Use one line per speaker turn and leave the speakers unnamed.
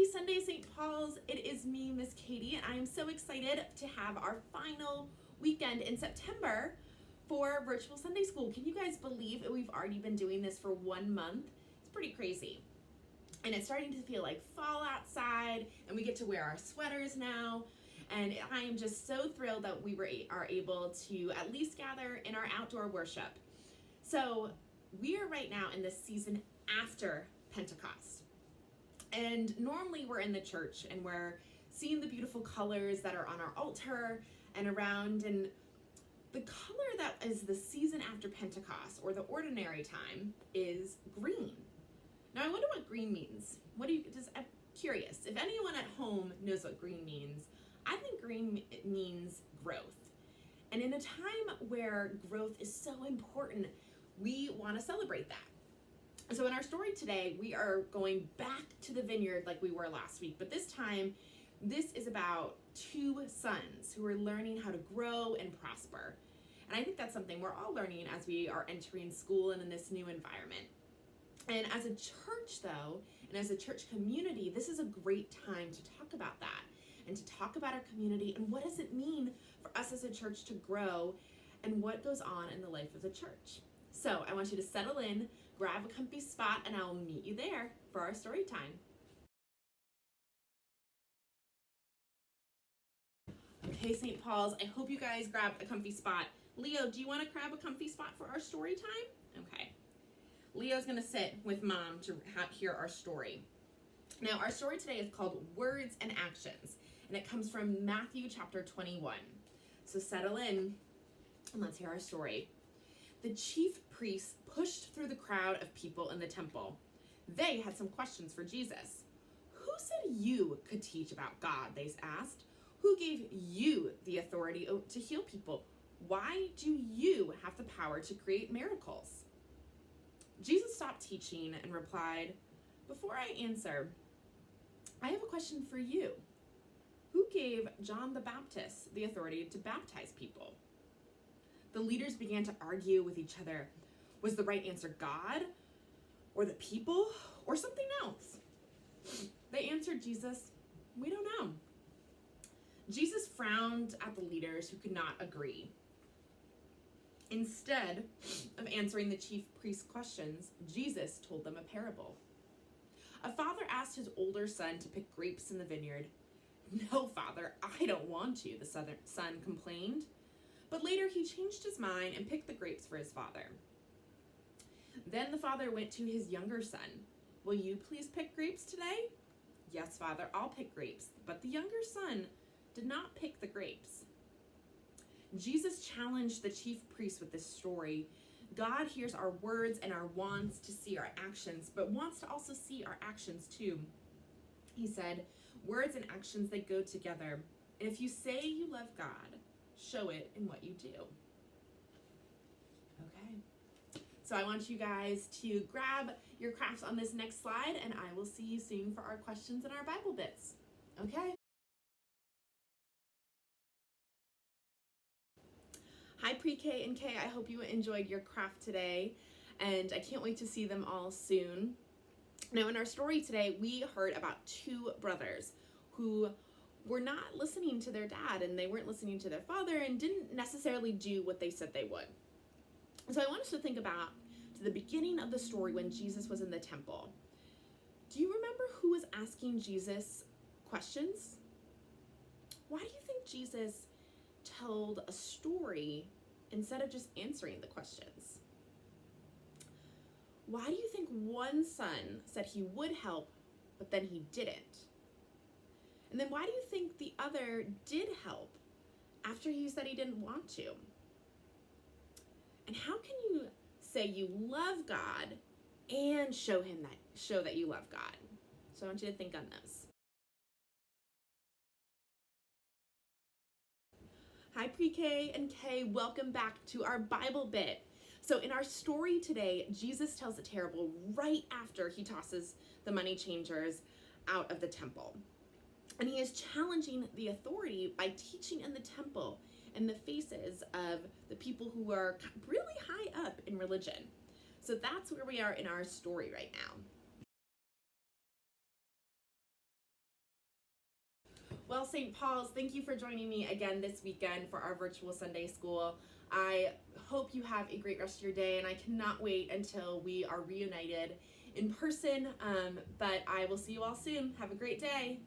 Happy Sunday, St. Paul's. It is me, Miss Katie, and I am so excited to have our final weekend in September for virtual Sunday school. Can you guys believe we've already been doing this for 1 month? It's pretty crazy. And it's starting to feel like fall outside, and we get to wear our sweaters now. And I am just so thrilled that we are able to at least gather in our outdoor worship. So we are right now in this season after Pentecost. And normally we're in the church and we're seeing the beautiful colors that are on our altar and around. And the color that is the season after Pentecost, or the ordinary time, is green. Now I wonder what green means. I'm curious. If anyone at home knows what green means, I think green means growth. And in a time where growth is so important, we want to celebrate that. So in our story today, we are going back to the vineyard like we were last week, but this time, this is about 2 sons who are learning how to grow and prosper. And I think that's something we're all learning as we are entering school and in this new environment. And as a church though, and as a church community, this is a great time to talk about that and to talk about our community and what does it mean for us as a church to grow and what goes on in the life of the church. So I want you to settle in, grab a comfy spot, and I will meet you there for our story time. Okay, St. Paul's, I hope you guys grabbed a comfy spot. Leo, do you want to grab a comfy spot for our story time? Okay. Leo's going to sit with Mom to hear our story. Now, our story today is called Words and Actions, and it comes from Matthew chapter 21. So settle in, and let's hear our story. The chief priests pushed through the crowd of people in the temple. They had some questions for Jesus. Who said you could teach about God? They asked. Who gave you the authority to heal people? Why do you have the power to create miracles? Jesus stopped teaching and replied, Before I answer, I have a question for you. Who gave John the Baptist the authority to baptize people? The leaders began to argue with each other. Was the right answer God, or the people, or something else? They answered Jesus, We don't know. Jesus frowned at the leaders who could not agree. Instead of answering the chief priest's questions, Jesus told them a parable. A father asked his older son to pick grapes in the vineyard. No, father, I don't want to, the son complained. But later he changed his mind and picked the grapes for his father. Then the father went to his younger son. Will you please pick grapes today? Yes, father, I'll pick grapes. But the younger son did not pick the grapes. Jesus challenged the chief priests with this story. God hears our words and our wants to see our actions, but wants to also see our actions too. He said, words and actions, they go together. And if you say you love God, show it in what you do. Okay. So I want you guys to grab your crafts on this next slide, and I will see you soon for our questions and our Bible bits. Okay. Hi, PreK and K. I hope you enjoyed your craft today, and I can't wait to see them all soon. Now, in our story today, we heard about 2 brothers who were not listening to their dad, and they weren't listening to their father, and didn't necessarily do what they said they would. So I want us to think about to the beginning of the story when Jesus was in the temple. Do you remember who was asking Jesus questions? Why do you think Jesus told a story instead of just answering the questions? Why do you think one son said he would help, but then he didn't? And then why do you think the other did help after he said he didn't want to? And how can you say you love God and show that you love God? So I want you to think on those. Hi, PreK and K. Welcome back to our Bible bit. So in our story today, Jesus tells a parable right after he tosses the money changers out of the temple. And he is challenging the authority by teaching in the temple in the faces of the people who are really high up in religion. So that's where we are in our story right now. Well, St. Paul's, thank you for joining me again this weekend for our virtual Sunday school. I hope you have a great rest of your day, and I cannot wait until we are reunited in person, but I will see you all soon. Have a great day.